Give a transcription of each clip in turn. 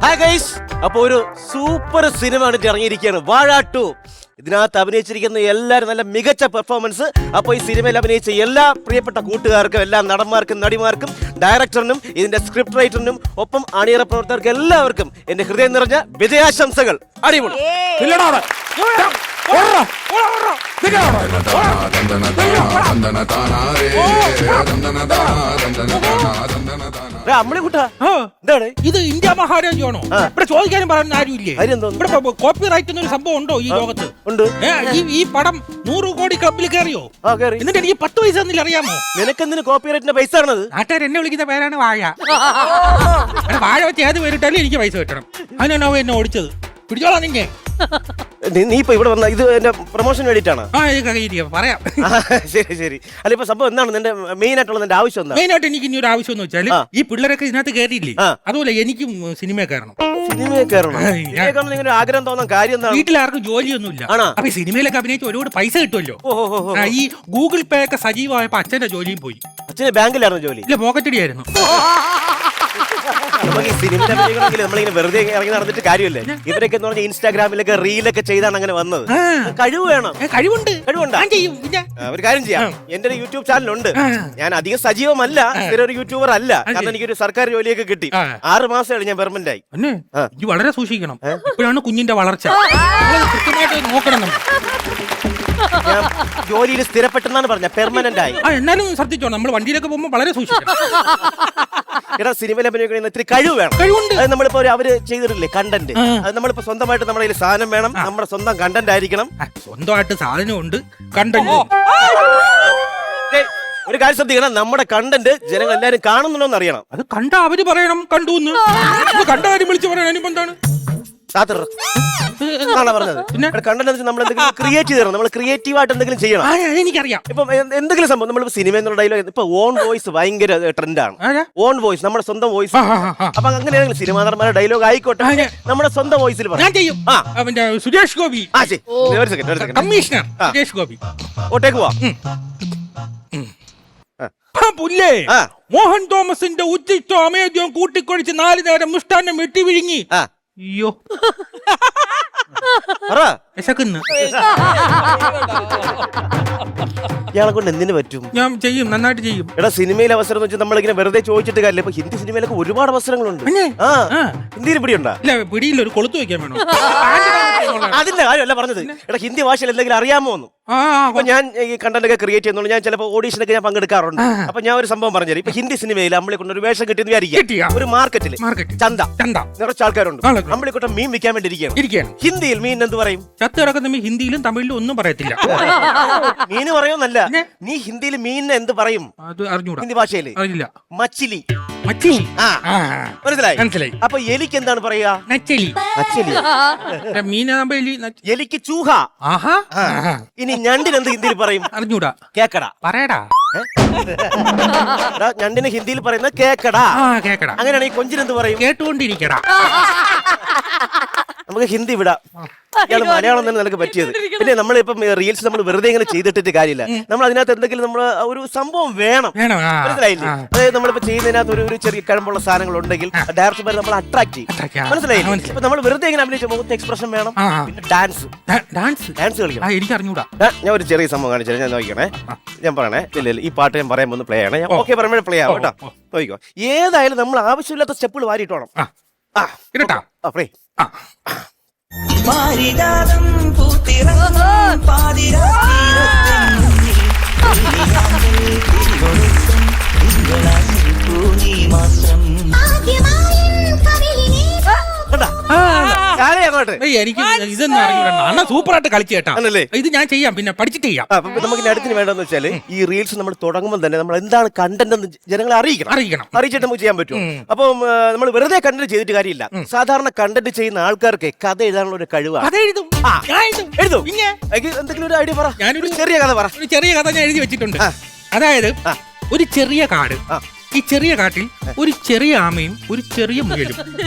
Hi guys, അപ്പൊ ഒരു super cinema കണ്ടിട്ട് ഇറങ്ങിയിരിക്കുകയാണ് വാഴ 2. ഇതിനകത്ത് അഭിനയിച്ചിരിക്കുന്ന എല്ലാവരും നല്ല മികച്ച പെർഫോമൻസ്. അപ്പോൾ ഈ സിനിമയിൽ അഭിനയിച്ച എല്ലാ പ്രിയപ്പെട്ട കൂട്ടുകാർക്കും, എല്ലാ നടന്മാർക്കും, നടിമാർക്കും, ഡയറക്ടറിനും, ഇതിന്റെ സ്ക്രിപ്റ്റ് റൈറ്ററിനും, ഒപ്പം അണിയറ പ്രവർത്തകർക്ക് എല്ലാവർക്കും എന്റെ ഹൃദയം നിറഞ്ഞ വിജയാശംസകൾ. അടിപൊളി. എന്താണ് ഇത്? ഇന്ത്യ മഹാരാജ്യമാണോ? ഇവിടെ ചോദിക്കാനും പറയാൻ ആരുമില്ലേ? ഇവിടെ കോപ്പി റൈറ്റ് എന്നൊരു സംഭവം ഉണ്ടോ ഈ ലോകത്ത്? ഉണ്ട്. ഈ പടം 100 കോടി ക്ലബിൽ കയറിയോ? എന്നിട്ട് എനിക്ക് 10 പൈസ ഒന്നും അറിയാമോ? നിനക്കെന്തിന് കോപ്പി റൈറ്റിന്റെ പൈസ ആണത്? നാട്ടുകാർ എന്നെ വിളിക്കുന്ന പേരാണ് വാഴ. വാഴ വെച്ച് ഏത് പേരിട്ടാലും എനിക്ക് പൈസ കിട്ടണം. അതിനാണോ എന്നെ ഓടിച്ചത്? പിടിച്ചോളാം നിന്നെ. നീ ഇപ്പൊ ഇവിടെ വന്ന ഇത് എന്റെ പ്രൊമോഷൻ വേണ്ടിട്ടാണ്. പറയാം. ശരി ശരി. അല്ല, ഇപ്പൊ സംഭവം എന്താണ്? നിന്റെ മെയിൻ ആയിട്ടുള്ള നിന്റെ ആവശ്യം എന്താ? മെയിൻ ആയിട്ട് എനിക്ക് ഇനി ഒരു ആവശ്യം എന്ന് വെച്ചാൽ ഈ പിള്ളേരൊക്കെ ഇതിനകത്ത് കയറിയില്ലേ, അതുപോലെ എനിക്കും സിനിമ കയറണം. സിനിമയെ കയറണം. നിങ്ങളുടെ ആഗ്രഹം തോന്നാൻ കാര്യം എന്താണ്? വീട്ടിലാർക്കും ജോലിയൊന്നുമില്ല. അപ്പൊ സിനിമയിലൊക്കെ അഭിനയിച്ച് ഒരുപാട് പൈസ കിട്ടുമല്ലോ. ഈ ഗൂഗിൾ പേ ഒക്കെ സജീവമായപ്പോ അച്ഛന്റെ ജോലിയും പോയി. അച്ഛന് ബാങ്കിലായിരുന്നു ജോലി? ഇല്ല, പോക്കറ്റടിയായിരുന്നു. നമുക്ക് ഈ സിനിമ നമ്മളിങ്ങനെ വെറുതെ ഇറങ്ങി നടന്നിട്ട് കാര്യമല്ലേ? ഇവരൊക്കെ എന്ന് പറഞ്ഞാൽ ഇൻസ്റ്റാഗ്രാമിലൊക്കെ റീലൊക്കെ ചെയ്താണ് അങ്ങനെ വന്നത്. കഴിവ് വേണം. കഴിവുണ്ട്. ഒരു കാര്യം ചെയ്യാം, എന്റെ ഒരു യൂട്യൂബ് ചാനലുണ്ട്. ഞാൻ അധികം സജീവമല്ല, ഒരു യൂട്യൂബർ അല്ല. കാരണം എനിക്കൊരു സർക്കാർ ജോലിയൊക്കെ കിട്ടി. 6 മാസമാണ് ഞാൻ പെർമനന്റ് ആയി. വളരെ സൂക്ഷിക്കണം. ഇപ്പോഴാണ് കുഞ്ഞിന്റെ വളർച്ച. കൃത്യമായിട്ട് നോക്കണം. ഞാൻ ജോലിയിൽ സ്ഥിരപ്പെട്ടെന്നാണ് പറഞ്ഞ, പെർമനന്റ് ആയി. എന്നാലും ശ്രദ്ധിച്ചോ, നമ്മൾ വണ്ടിയിലൊക്കെ പോകുമ്പോൾ വളരെ സൂക്ഷിക്കണം. എടാ, സിനിമയിൽ അഭിനയിക്കുന്ന ഇത്തിരി കഴിവ് വേണം. കഴിവുണ്ട്. അത് നമ്മളിപ്പോ അവര് ചെയ്തിട്ടില്ലേ കണ്ടന്റ്, അത് നമ്മളിപ്പോ സ്വന്തമായിട്ട് നമ്മുടെ കയ്യിൽ സാധനം വേണം. നമ്മുടെ സ്വന്തം കണ്ടന്റ് ആയിരിക്കണം. സ്വന്തമായിട്ട് സാധനമുണ്ട്, കണ്ടന്റ്. ഒരു കാര്യം ശ്രദ്ധിക്കണം, നമ്മുടെ കണ്ടന്റ് ജനങ്ങൾ എല്ലാരും കാണുന്നുണ്ടോന്ന് അറിയണം. അത് കണ്ട അവര് പറയണം കണ്ടു. കണ്ട കാര്യം വിളിച്ചു പറയണം. ഇനിയിപ്പോ എന്താണ് പറഞ്ഞത്? കണ്ടന്റ് നമ്മൾ എന്തെങ്കിലും ക്രിയേറ്റ് ചെയ്യണം. നമ്മൾ ക്രിയേറ്റീവ് ആയിട്ട് എന്തെങ്കിലും ചെയ്യണം. എനിക്കറിയാം. ഇപ്പൊ എന്തെങ്കിലും സംഭവം നമ്മൾ സിനിമ എന്നുള്ള ഡയലോഗ്, ഇപ്പൊ ഓൺ വോയിസ് ഭയങ്കര ട്രെൻഡാണ്. ഓൺ വോയിസ്, നമ്മുടെ സ്വന്തം വോയിസ്. അപ്പൊ അങ്ങനെയാണെങ്കിൽ സിനിമാ നടന്മാരുടെ ഡയലോഗ് ആയിക്കോട്ടെ, നമ്മുടെ സ്വന്തം വോയിസിൽ ഞാൻ ചെയ്യും. സുരേഷ് ഗോപി കമ്മീഷണർ സുരേഷ് ഗോപി ഓട്ടേക്ക് പുല്ലേ മോഹൻ തോമസിന്റെ ഉച്ചിഷ്ടോ അമേദ്യവും കൂട്ടിക്കൊഴിച്ച് 4 നേരം മുഷ്ടാന്നം വെട്ടി വിഴുങ്ങി. അയ്യോ, ഇയാളെ കൊണ്ട് എന്തിനു പറ്റും? ഞാൻ ചെയ്യും, നന്നായിട്ട് ചെയ്യും. എടാ, സിനിമയിലെ അവസരം എന്ന് വെച്ചാൽ നമ്മളിങ്ങനെ വെറുതെ ചോദിച്ചിട്ട് കാര്യമില്ല. ഇപ്പൊ ഹിന്ദി സിനിമയിലൊക്കെ ഒരുപാട് അവസരങ്ങളുണ്ട്. ഹിന്ദിയിൽ പിടിയുണ്ടോ? ഇല്ല, പിടിയില്ല. ഒരു കൊളുത്ത് വെക്കാൻ വേണം. അതിന്റെ കാര്യമല്ല പറഞ്ഞത്. എടാ, ഹിന്ദി ഭാഷയിൽ എന്തെങ്കിലും അറിയാമോ? അപ്പൊ ഞാൻ ഈ കണ്ടന്റ് ഒക്കെ ക്രിയേറ്റ് ചെയ്യുന്നുണ്ട്. ഞാൻ ചിലപ്പോൾ ഓഡീഷനൊക്കെ ഞാൻ പങ്കെടുക്കാറുണ്ട്. അപ്പൊ ഞാൻ ഒരു സംഭവം പറഞ്ഞുതരാം. ഇപ്പൊ ഹിന്ദി സിനിമയിൽ നമ്മളെ കൊണ്ട് ഒരു വേഷം കിട്ടിയെന്ന് വിചാരിക്കാം. ഒരു മാർക്കറ്റിൽ ചന്ത നിറച്ച ആൾക്കാരുണ്ട്. നമ്മളെ കൊണ്ട് മീൻ വിൽക്കാൻ വേണ്ടി ഇരിക്കുകയാണ്. ഹിന്ദിയിൽ മീൻ എന്ത് പറയും? ചത്ത് കിടക്കുന്ന മീൻ ഹിന്ദിയിലും തമിഴിലും ഒന്നും പറയത്തില്ല. മീന് പറയുമെന്നല്ല, നീ ഹിന്ദിയിൽ മീനിന് എന്ത് പറയും? അത് അറിഞ്ഞൂടാ. ഹിന്ദി ഭാഷയില് മച്ചിലി. മനസ്സിലായി. അപ്പൊ എലിക്ക് എന്താണ് പറയാ? നച്ചലി. എലിക്ക് ചൂഹ. ഇനി ഞണ്ടിന് എന്ത് ഹിന്ദിയിൽ പറയും? അറിഞ്ഞൂടാ. കേക്കട. പറയടാ. ഞണ്ടിന് ഹിന്ദിയിൽ പറയുന്നത് കേക്കടാ. അങ്ങനെയാണെങ്കിൽ കൊഞ്ചിന് എന്ത് പറയും? കേട്ടുകൊണ്ടിരിക്കടാ. നമുക്ക് ഹിന്ദി വിടാം. ഇയാൾ മലയാളം തന്നെ നിനക്ക് പറ്റിയത്. പിന്നെ നമ്മളിപ്പം റീൽസ് നമ്മൾ വെറുതെ ഇങ്ങനെ ചെയ്തിട്ടിട്ട് കാര്യമില്ല. നമ്മൾ അതിനകത്ത് എന്തെങ്കിലും നമ്മൾ ഒരു സംഭവം വേണം. മനസ്സിലായില്ലേ? അതായത് നമ്മളിപ്പോ ചെയ്യുന്നതിനകത്ത് ഒരു ചെറിയ കഴമ്പുള്ള സാധനങ്ങൾ ഉണ്ടെങ്കിൽ ഡയറക്ടർമാർ നമ്മൾ അട്രാക്ട് ചെയ്യും. മനസ്സിലായില്ലേ? ഇപ്പൊ നമ്മൾ വെറുതെ ഇങ്ങനെ അഭിനയിച്ച മുഖത്ത് എക്സ്പ്രഷൻ വേണം. പിന്നെ ഡാൻസ് കളിക്കണം. എനിക്ക് അറിഞ്ഞൂടാ. ഞാൻ ഒരു ചെറിയ സംഭവം കാണിച്ചു, ഞാൻ നോക്കണേ. ഞാൻ പറയണേ, ഇല്ല ഈ പാട്ട് ഞാൻ പറയാൻ പോകുന്ന പ്ലേ ആണ്. ഞാൻ ഓക്കെ പറയുമ്പോഴേ പ്ലേ ആവും കേട്ടോ. നോക്കിക്കോ. ഏതായാലും നമ്മൾ ആവശ്യമില്ലാത്ത സ്റ്റെപ്പുകൾ വാരിയിട്ടോണം. മാരികാതം പൂത്തിറങ്ങും മാത്രം എനിക്ക് ഇതൊന്നും അറിഞ്ഞൂടാ. അണ്ണ സൂപ്പറായിട്ട് കളിച്ചു കേട്ടാ. ഇത് ഞാൻ ചെയ്യാം, പിന്നെ പഠിച്ചിട്ട് ചെയ്യാം. നമുക്ക് അടുത്തിന് വേണ്ടെന്ന് വെച്ചാല് ഈ റീൽസ് നമ്മൾ തുടങ്ങുമ്പോൾ തന്നെ നമ്മൾ എന്താണ് കണ്ടന്റ് എന്ന് ജനങ്ങളെ അറിയിക്കണം. അറിയിച്ചിട്ട് നമുക്ക് ചെയ്യാൻ പറ്റും. അപ്പം നമ്മൾ വെറുതെ കണ്ടന്റ് ചെയ്തിട്ട് കാര്യമില്ല. സാധാരണ കണ്ടന്റ് ചെയ്യുന്ന ആൾക്കാർക്ക് കഥ എഴുതാനുള്ള ഒരു കഴിവാണ്. എഴുതും. എന്തെങ്കിലും ഒരു ഐഡിയ പറ. ഞാനൊരു ചെറിയ കഥ പറ. ഒരു ചെറിയ കഥ ഞാൻ എഴുതി വെച്ചിട്ടുണ്ട്. അതായത് ഒരു ചെറിയ കാട്. ഈ ചെറിയ കാട്ടിൽ ഒരു ചെറിയ ആമയും ഒരു ചെറിയ മുയലും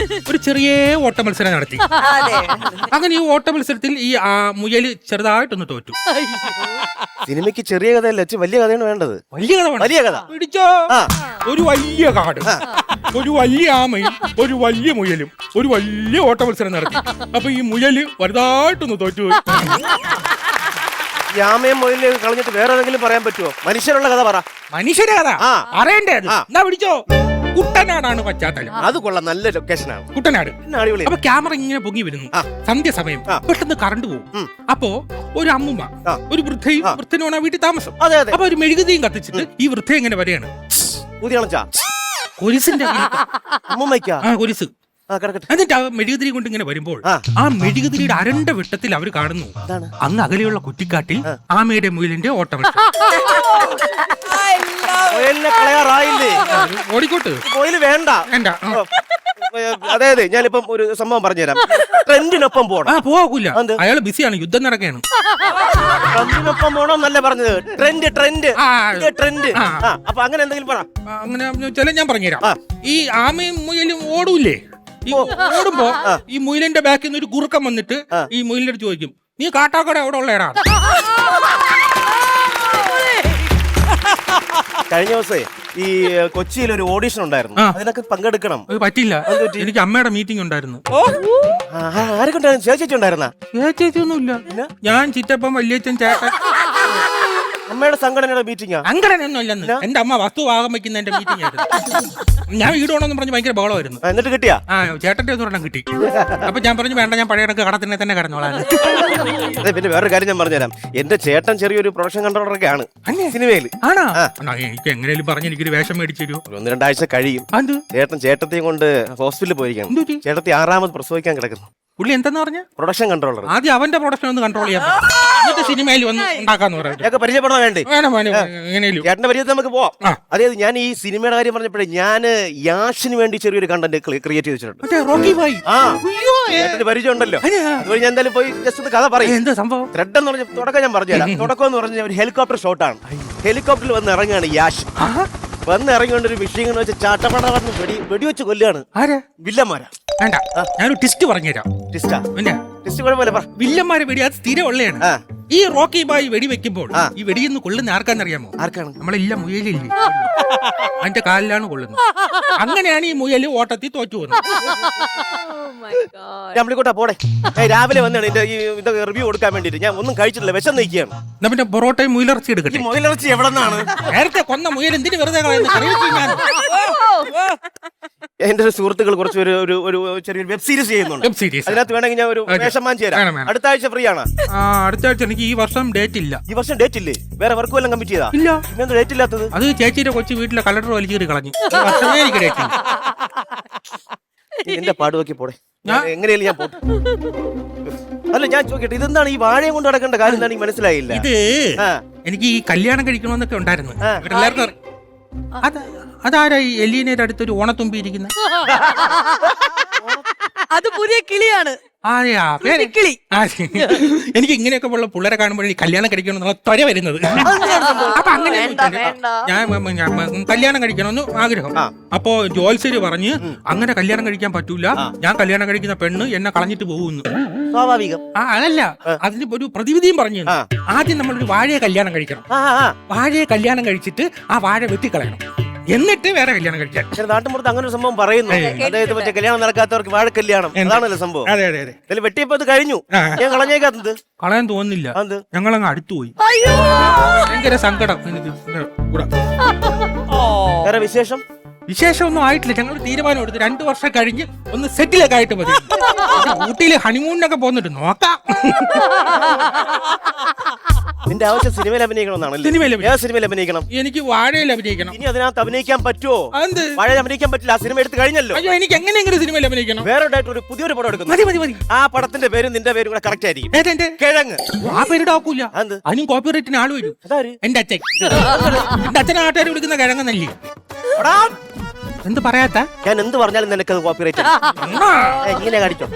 ഒരു ചെറിയ ഓട്ട മത്സരം നടത്തി. അങ്ങനെ ഈ ഓട്ട മത്സരത്തിൽ ഈ മുയല് ചെറുതായിട്ടൊന്ന് തോറ്റു. സിനിമയ്ക്ക് ചെറിയ കഥയല്ല, വലിയ കഥയാണ് വേണ്ടത്. വലിയ കഥ പിടിച്ചോ. ഒരു വലിയ കാട്, ഒരു വലിയ ആമയും ഒരു വലിയ മുയലും ഒരു വലിയ ഓട്ട മത്സരം നടത്തി. അപ്പൊ ഈ മുയല് വലുതായിട്ടൊന്ന് തോറ്റുപോയി. യാമയും മുയലിനെ കളഞ്ഞിട്ട് വേറെ ഏതെങ്കിലും പറയാൻ പറ്റുമോ? മനുഷ്യരുള്ള കഥ പറ. മനുഷ്യരെ കഥ ആ. അറിയണ്ടേത്? എന്നാ പിടിച്ചോ. കുട്ടനാടാണ് പശ്ചാത്തലം. അത് കൊള്ളാം, നല്ല ലൊക്കേഷനാണ്. കുട്ടനാട്. അടിപൊളി. അപ്പൊ ക്യാമറ ഇങ്ങനെ പൊങ്ങി വരുന്നു. സന്ധ്യ സമയം പെട്ടെന്ന് കറണ്ട് പോകും. അപ്പോ ഒരു അമ്മുമ്മ ഒരു വൃദ്ധയും വൃദ്ധനുമാണ് വീട്ടിൽ താമസം. അതെ അതെ. അപ്പൊ ഒരു മെഴുകുതിയും കത്തിച്ചിട്ട് ഈ വൃദ്ധ ഇങ്ങനെ വരെയാണ് കൊലിസിന്റെ അമ്മൂമ്മയ്ക്കാ കൊലിസ്. എന്നിട്ട് ആ മെഴുകുതിരി കൊണ്ട് ഇങ്ങനെ വരുമ്പോൾ ആ മെഴുകുതിരിയുടെ അരണ്ട വെട്ടത്തിൽ അവർ കാണുന്നു അങ്ങ് അകലെയുള്ള കുറ്റിക്കാട്ടിൽ ആമയുടെ മുയലിന്റെ ഓട്ടം. കളയാറായില്ലേ? ഓടിക്കോട്ട് മുയല് വേണ്ട. വേണ്ട. അതെ അതെ, ഞാനിപ്പം ഒരു സംഭവം പറഞ്ഞുതരാം. ട്രെൻഡിനൊപ്പം പോണം. പോകൂല, അയാള് ബിസിയാണ്, യുദ്ധം നടക്കുകയാണ്. ട്രെൻഡിനൊപ്പം പോണം എന്നല്ലേ പറഞ്ഞത്? Trend trend trend. അപ്പൊ അങ്ങനെ എന്തെങ്കിലും പറ. അങ്ങനെ ചില ഞാൻ പറഞ്ഞുതരാം. ഈ ആമയും മുയലും ഓടൂലേ? ഈ ഓടുമ്പോ ഈ മുയലിന്റെ ബാക്കിൽ നിന്ന് ഒരു കുറുക്കം വന്നിട്ട് ഈ മുയലിന്റെ അടുത്ത് ചോദിക്കും, നീ കാട്ടാക്കട എവിടെ ഉള്ളേടാ? കഴിഞ്ഞ ദിവസേ ഈ കൊച്ചിയിൽ ഒരു ഓഡിഷൻ ഉണ്ടായിരുന്നു, അതിനൊക്കെ പങ്കെടുക്കണം. പറ്റില്ല, എനിക്ക് അമ്മയുടെ മീറ്റിംഗ് ഉണ്ടായിരുന്നു. ആരൊക്കെ ഉണ്ടായിരുന്നു? ചേച്ചി ഉണ്ടായിരുന്ന? ചേച്ചിയൊന്നുമില്ല, ഞാൻ ചിറ്റപ്പം വല്യച്ഛൻ ചേട്ടൻ. അമ്മയുടെ സംഘടനയുടെ മീറ്റിംഗാ? സംഘടനയൊന്നും അല്ലെന്ന്, എന്റെ അമ്മ വസ്തു ഭാഗം വെക്കുന്ന എന്റെ മീറ്റിംഗ് ആയിരുന്നു. ഞാൻ വീടോണെന്ന് പറഞ്ഞ് ഭയങ്കര ബഹളമായിരുന്നു. എന്നിട്ട് കിട്ടിയാ? ചേട്ടന്റെ ഒന്നും കിട്ടി. അപ്പൊ ഞാൻ പറഞ്ഞു വേണ്ട, ഞാൻ പഴയ കട തന്നെ കിടന്നോളാം. അതെ, പിന്നെ വേറൊരു കാര്യം ഞാൻ പറഞ്ഞുതരാം. എന്റെ ചേട്ടൻ ചെറിയൊരു പ്രൊഡക്ഷൻ കൺട്രോളറൊക്കെ ആണ് സിനിമയിൽ. ആണോ? എനിക്ക് എങ്ങനെയും പറഞ്ഞ് എനിക്കൊരു വേഷം മേടിച്ചു തരൂ. 1-2 ആഴ്ച കഴിയും. ചേട്ടൻ ചേട്ടത്തെയും കൊണ്ട് ഹോസ്പിറ്റലിൽ പോയിരിക്കണം. ചേട്ടത്തി 6ാമത് പ്രസവിക്കാൻ കിടക്കുന്നു. പുള്ളി എന്തെന്ന് പറഞ്ഞ? Production controller. ആദ്യം അവന്റെ പ്രൊഡക്ഷൻ ഒന്ന് കൺട്രോൾ ചെയ്യാം, എന്നിട്ട് സിനിമയിൽ വന്ന് ഉണ്ടാക്കാന്ന് പറയാം. പരിചയപ്പെടാൻ വേണ്ടേ? എങ്ങനെയും ചേട്ടന്റെ പരിചയത്തിൽ നമുക്ക് പോവാം. അതായത് ഞാൻ ഈ സിനിമയുടെ കാര്യം പറഞ്ഞപ്പോഴേ ഞാൻ യാഷിന് വേണ്ടി ചെറിയൊരു കണ്ടന്റ് ക്രിയേറ്റ് ചെയ്തിട്ടുണ്ട്. ചേട്ടന്റെ പരിചയം ഉണ്ടല്ലോ, അതുവഴി ഞാൻ എന്തായാലും പോയി ജസ്റ്റ് ഒന്ന് കഥ പറയും. എന്താ സംഭവം? ത്രെഡ് എന്ന് പറഞ്ഞ തുടക്കം ഞാൻ പറഞ്ഞുതരാം. തുടക്കം എന്ന് പറഞ്ഞാൽ ഒരു ഹെലികോപ്റ്റർ ഷോട്ടാണ്. ഹെലികോപ്റ്ററിൽ വന്ന് ഇറങ്ങുകയാണ് യാഷ്. വന്ന് ഇറങ്ങിക്കൊണ്ട് ഒരു വിഷയം വെച്ച് ചാട്ടപ്പട പറഞ്ഞ് വെടിവെച്ച് കൊല്ലുകയാണ്. വില്ലന്മാരാ. വേണ്ട, ഞാനൊരു ടിസ്റ്റ് പറഞ്ഞുതരാം. ടിസ്റ്റാ? പിന്നെ ടിസ്റ്റ് കുഴപ്പമില്ല. വില്ലന്മാരെ വെടി അത് സ്ഥിരം ഉള്ളതാണ്. ഈ റോക്കി ബായി വെടി വെക്കുമ്പോൾ ഈ വെടിയെന്ന് കൊള്ളുന്ന ആർക്കാന്നറിയാമോ? ആർക്കാണ്? നമ്മളെല്ലാം മുയലില്ലേ, അതിന്റെ കാലിലാണ് കൊള്ളുന്നത്. അങ്ങനെയാണ് ഈ മുയല് ഓട്ടത്തിൽ തോറ്റു പോകുന്നത്. നമ്മളിക്കോട്ടാ പോടെ. രാവിലെ വന്നാണ് ഇതൊക്കെ റിവ്യൂ കൊടുക്കാൻ വേണ്ടിട്ട്. ഞാൻ ഒന്നും കഴിച്ചിട്ടില്ല, വിശം നയിക്കുകയാണ്. പിന്നെ പൊറോട്ടയും മുയലിറച്ചി എടുക്കട്ടെ. മുയലിറച്ചി എവിടെ നിന്നാണ്? നേരത്തെ കൊന്ന മുയൽ എന്തിനു വെറുതെ എന്റെ ഒരു സുഹൃത്തുക്കൾ കുറച്ച് ഒരു ചെറിയൊരു വെബ് സീരീസ് ചെയ്യുന്നുണ്ട്. അതിനകത്ത് വേണമെങ്കിൽ ഞാൻ ഒരു വേഷമാൻ ചേരാം. അടുത്ത ആഴ്ച ഫ്രീ ആണ്? അടുത്ത ആഴ്ച. എനിക്ക് ഈ വർഷം ഡേറ്റ് ഇല്ല. ഈ വർഷം ഡേറ്റ് ഇല്ലേ? വേറെ വർക്ക് വല്ലതും കമ്മിറ്റ് ചെയ്താ? ഇല്ല. ഇന്നെന്താ ഡേറ്റ് ഇല്ലാത്തത്? അത് ചേച്ചിയുടെ കൊച്ചു വീട്ടിലെ കലണ്ടർ വലിച്ചേറി കളഞ്ഞു. എനിക്ക് ഡേറ്റ് ഇല്ല. എന്റെ പാടുവെക്കി പോടെ, എങ്ങനെയാലും ഞാൻ പോട്ടെ. അല്ല, ഞാൻ ചോദിക്കട്ടെ, ഇതെന്താണ് ഈ വാഴയും കൊണ്ട് നടക്കേണ്ട കാര്യം? എന്താണ് എനിക്ക് മനസ്സിലായില്ല. ഇത് എനിക്ക് ഈ കല്യാണം കഴിക്കണമെന്നൊക്കെ ഉണ്ടായിരുന്നു. എല്ലാവർക്കും അതാരാ ഈ എലീനയുടെ അടുത്തൊരു ഓണത്തുമ്പി ഇരിക്കുന്ന? അത് പുതിയ കിളിയാണ്. കിളി. എനിക്ക് ഇങ്ങനെയൊക്കെ ഉള്ള പിള്ളേരെ കാണുമ്പോൾ കല്യാണം കഴിക്കണമെന്നുള്ള ത്വര വരുന്നത്. അപ്പൊ അങ്ങനെ ഞാൻ കല്യാണം കഴിക്കണമെന്ന് ആഗ്രഹം. അപ്പൊ ജോത്സ്യര് പറഞ്ഞ് അങ്ങനെ കല്യാണം കഴിക്കാൻ പറ്റൂല, ഞാൻ കല്യാണം കഴിക്കുന്ന പെണ്ണ് എന്നെ കളഞ്ഞിട്ട് പോകുന്നു. സ്വാഭാവികം. അതല്ല, അതിന് ഒരു പ്രതിവിധിയും പറഞ്ഞു. ആദ്യം നമ്മളൊരു വാഴയെ കല്യാണം കഴിക്കണം. വാഴയെ കല്യാണം കഴിച്ചിട്ട് ആ വാഴ വെട്ടിക്കളയണം, എന്നിട്ട് വേറെ കല്യാണം കഴിക്കാൻ. നാട്ടുമ്പുറത്ത് അങ്ങനെ ഒരു സംഭവം പറയുന്നു. അതായത് മറ്റേ കല്യാണം നടക്കാത്തവർക്ക് വാഴ കല്യാണം, അതാണല്ലോ സംഭവം. അതെ അതെ അതെ. വെട്ടിയപ്പോ അത് കഴിഞ്ഞു, ഞാൻ കളഞ്ഞേക്കാത്തത്. കളയാൻ തോന്നുന്നില്ല, ഞങ്ങളങ്ങ് അടുത്തുപോയി. ഭയങ്കര സങ്കടം എനിക്ക്. വേറെ വിശേഷം? വിശേഷമൊന്നും ആയിട്ടില്ല. ഞങ്ങൾ തീരുമാനം എടുത്ത് 2 വർഷം കഴിഞ്ഞ് ഒന്ന് സെറ്റിലൊക്കെ ആയിട്ട് മതി. ഊട്ടിയില് ഹണിമൂണിനൊക്കെ പോന്നിട്ട് നോക്കാം. നിന്റെ ആവശ്യം സിനിമയിൽ അഭിനയിക്കണമെന്നാണല്ലേ? സിനിമയിൽ അഭിനയിക്കണം. എനിക്ക് വാഴയിൽ അഭിനയിക്കണം. ഇനി അതിനകത്ത് അഭിനയിക്കാൻ പറ്റുമോ? വാഴയിൽ അഭിനയിക്കാൻ പറ്റില്ല, ആ സിനിമ എടുത്ത് കഴിഞ്ഞല്ലോ. അയ്യോ, എനിക്ക് എങ്ങനെയെങ്കിലും സിനിമയിൽ അഭിനയിക്കണം. വേറെ ഒരു പുതിയൊരു പടം എടുക്കുന്നു. മതി മതി മതി. ആ പടത്തിന്റെ പേരും നിന്റെ പേരും കൂടെ കറക്റ്റ് ആയിരിക്കും. കിഴങ്ങ്. ആ പേര് ഡോക്കൂല, അതിനും കോപ്പിറൈറ്റിന് ആള് വരും. എന്റെ അച്ഛൻ. എന്റെ അച്ഛനെ നാട്ടുകാർ വിളിക്കുന്ന കിഴങ്ങന്നല്ലേ? എന്ത് പറയാത്ത? ഞാൻ എന്ത് പറഞ്ഞാലും നിനക്കത് കോപ്പിറൈറ്റ്. ഇങ്ങനെ കാണിച്ചോ.